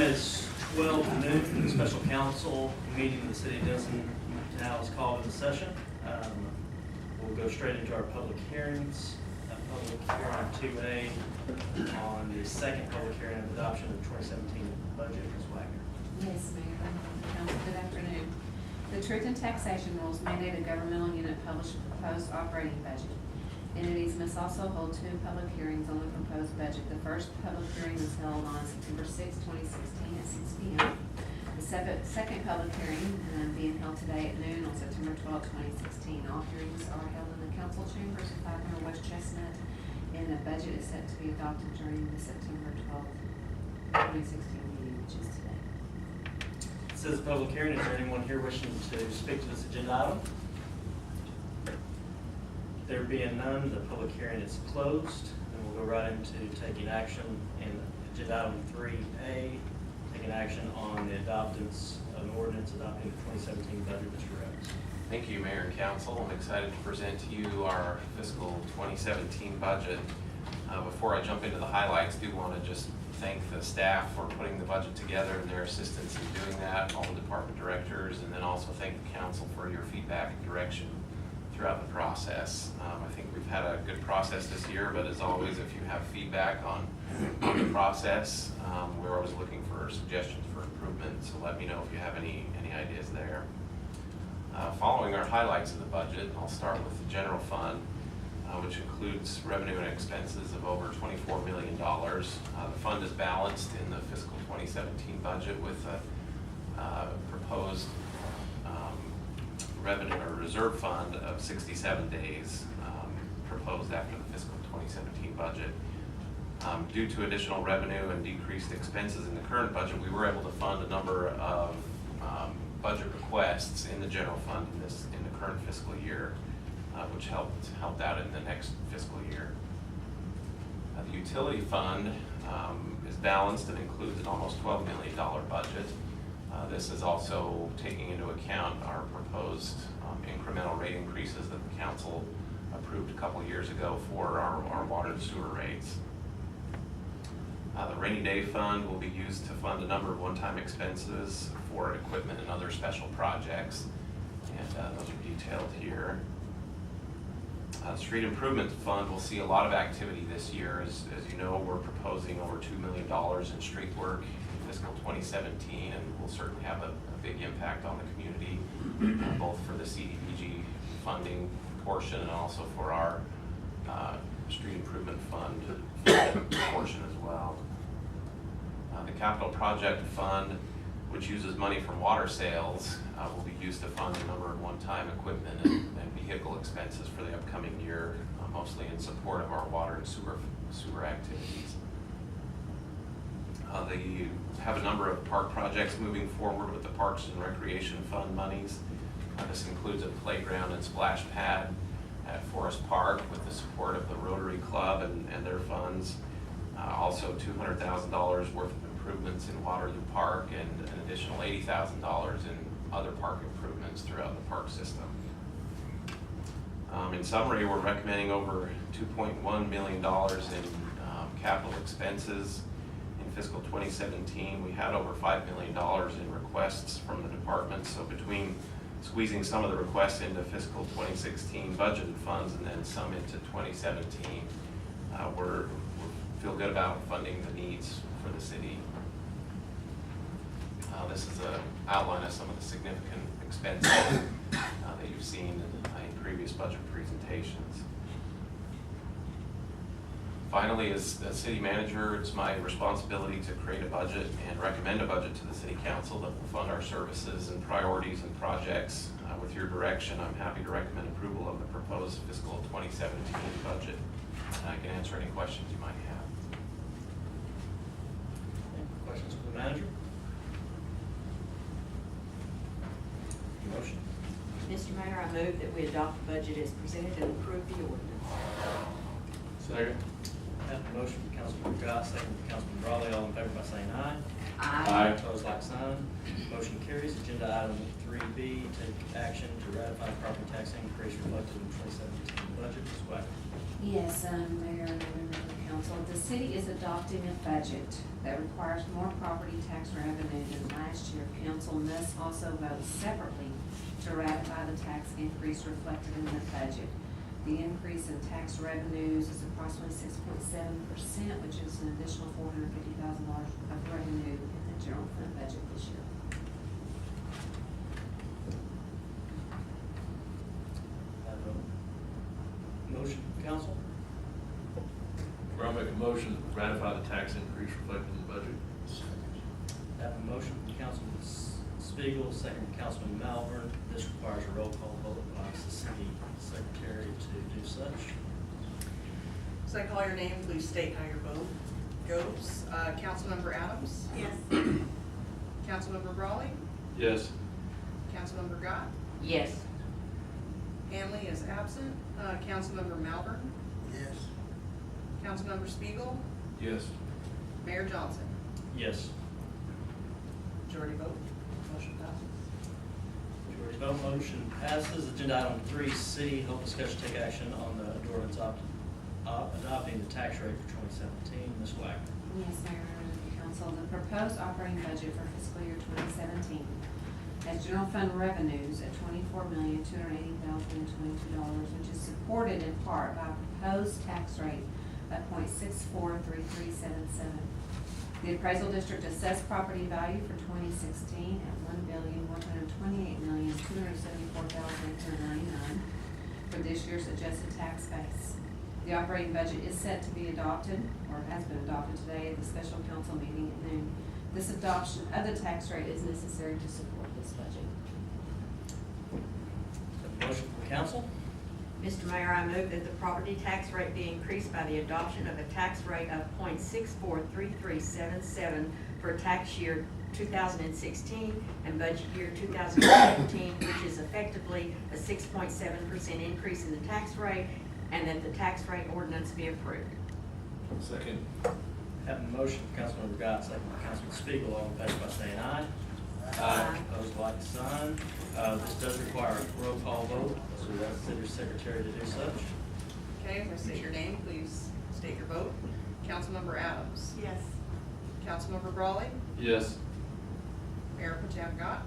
time is 12 noon for the special council meeting in the city of Denison. Now is called into session. We'll go straight into our public hearings. Public hearing 2A on the second public hearing of adoption of the 2017 budget. Ms. Wagner. Yes, Mayor. Council, good afternoon. The Truth in Taxation rules mandate a governmental unit publish a proposed operating budget. Entities must also hold 2 public hearings on the proposed budget. The first public hearing was held on September 6, 2016 at 6 p.m. The second public hearing being held today at noon on September 12, 2016. All hearings are held in the council chambers of 500 West Chestnut, and the budget is set to be adopted during the September 12, 2016 meeting, which is today. This is a public hearing. Is there anyone here wishing to speak to this agenda item? There being none, the public hearing is closed, and we'll go right into taking action in agenda item 3A, taking action on the adoptance of an ordinance adopting the 2017 budget. Mr. Rhodes. Thank you, Mayor and Council. I'm excited to present to you our fiscal 2017 budget. Before I jump into the highlights, I do want to just thank the staff for putting the budget together and their assistance in doing that, all the department directors, and then also thank the council for your feedback and direction throughout the process. I think we've had a good process this year, but as always, if you have feedback on the process, we're always looking for suggestions for improvement, so let me know if you have any ideas there. Following our highlights of the budget, I'll start with the general fund, which includes revenue and expenses of over $24 million. The fund is balanced in the fiscal 2017 budget with a proposed revenue or reserve fund of 67 days proposed after the fiscal 2017 budget. Due to additional revenue and decreased expenses in the current budget, we were able to fund a number of budget requests in the general fund in the current fiscal year, which helped out in the next fiscal year. The utility fund is balanced and includes an almost $12 million budget. This is also taking into account our proposed incremental rate increases that the council approved a couple years ago for our water and sewer rates. The rainy day fund will be used to fund a number of one-time expenses for equipment and other special projects, and those are detailed here. Street Improvement Fund will see a lot of activity this year. As you know, we're proposing over $2 million in street work in fiscal 2017, and will certainly have a big impact on the community, both for the CDBG funding portion and also for our Street Improvement Fund portion as well. The Capital Project Fund, which uses money from water sales, will be used to fund a number of one-time equipment and vehicle expenses for the upcoming year, mostly in support of our water and sewer activities. They have a number of park projects moving forward with the Parks and Recreation Fund monies. This includes a playground and splash pad at Forest Park with the support of the Rotary Club and their funds. Also $200,000 worth of improvements in Waterloo Park and an additional $80,000 in other park improvements throughout the park system. In summary, we're recommending over $2.1 million in capital expenses in fiscal 2017. We had over $5 million in requests from the department, so between squeezing some of the requests into fiscal 2016 budgeted funds and then some into 2017, we feel good about funding the needs for the city. This is an outline of some of the significant expenses that you've seen in previous budget presentations. Finally, as the city manager, it's my responsibility to create a budget and recommend a budget to the city council that will fund our services and priorities and projects. With your direction, I'm happy to recommend approval of the proposed fiscal 2017 budget. I can answer any questions you might have. Any questions for the manager? Motion. Mr. Mayor, I move that we adopt the budget as presented and approve the ordinance. Second. I have a motion from Councilman Goss, second from Councilman Brawley. All in favor by saying aye. Aye. Opposed, like sign. Motion carries. Agenda item 3B, take action to ratify property tax increase reflected in the 2017 budget. Ms. Wagner. Yes, Mayor and members of the Council, the city is adopting a budget that requires more property tax revenue than last year. Council must also vote separately to ratify the tax increase reflected in the budget. The increase in tax revenues is approximately 6.7%, which is an additional $450,000 of revenue in the general fund budget this year. Have a motion, council? I'll make a motion to ratify the tax increase reflected in the budget. Have a motion from Councilman Spiegel, second from Councilman Malvern. This requires a roll call vote. I'll ask the city secretary to do such. So I call your name, please state how your vote goes. Councilmember Adams? Yes. Councilmember Brawley? Yes. Councilmember Gott? Yes. Hanley is absent. Councilmember Malvern? Yes. Councilmember Spiegel? Yes. Mayor Johnson? Yes. Majority vote, motion passes. Majority vote, motion passes. Agenda item 3, city help discussion take action on the ordinance adopting the tax rate for 2017. Ms. Wagner. Yes, Mayor, members of the council, the proposed operating budget for fiscal year 2017 has general fund revenues at $24,280,022, which is supported in part by a proposed tax rate of 0.643377. The appraisal district assessed property value for 2016 at $1,128,274,899 for this year's adjusted tax base. The operating budget is set to be adopted, or has been adopted today at the special council meeting at noon. This adoption of the tax rate is necessary to support this budget. Have a motion from council. Mr. Mayor, I move that the property tax rate be increased by the adoption of a tax rate of 0.643377 for tax year 2016 and budget year 2017, which is effectively a 6.7% increase in the tax rate, and that the tax rate ordinance be approved. Second. Have a motion from Councilmember Gott, second by Councilman Spiegel. All in favor by saying aye. Aye. Opposed, like sign. This does require a roll call vote, so we ask the city secretary to do such. Okay, if I say your name, please state your vote. Councilmember Adams? Yes. Councilmember Brawley? Yes. Mayor Pro Tem Gott?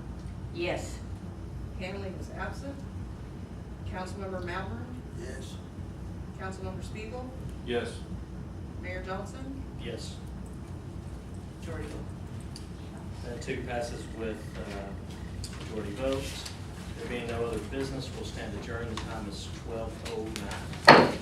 Yes. Hanley is absent. Councilmember Malvern? Yes. Councilmember Spiegel? Yes. Mayor Johnson? Yes. Majority vote. That too passes with majority vote. There being no other business, we'll stand adjourned. The time is 12:09.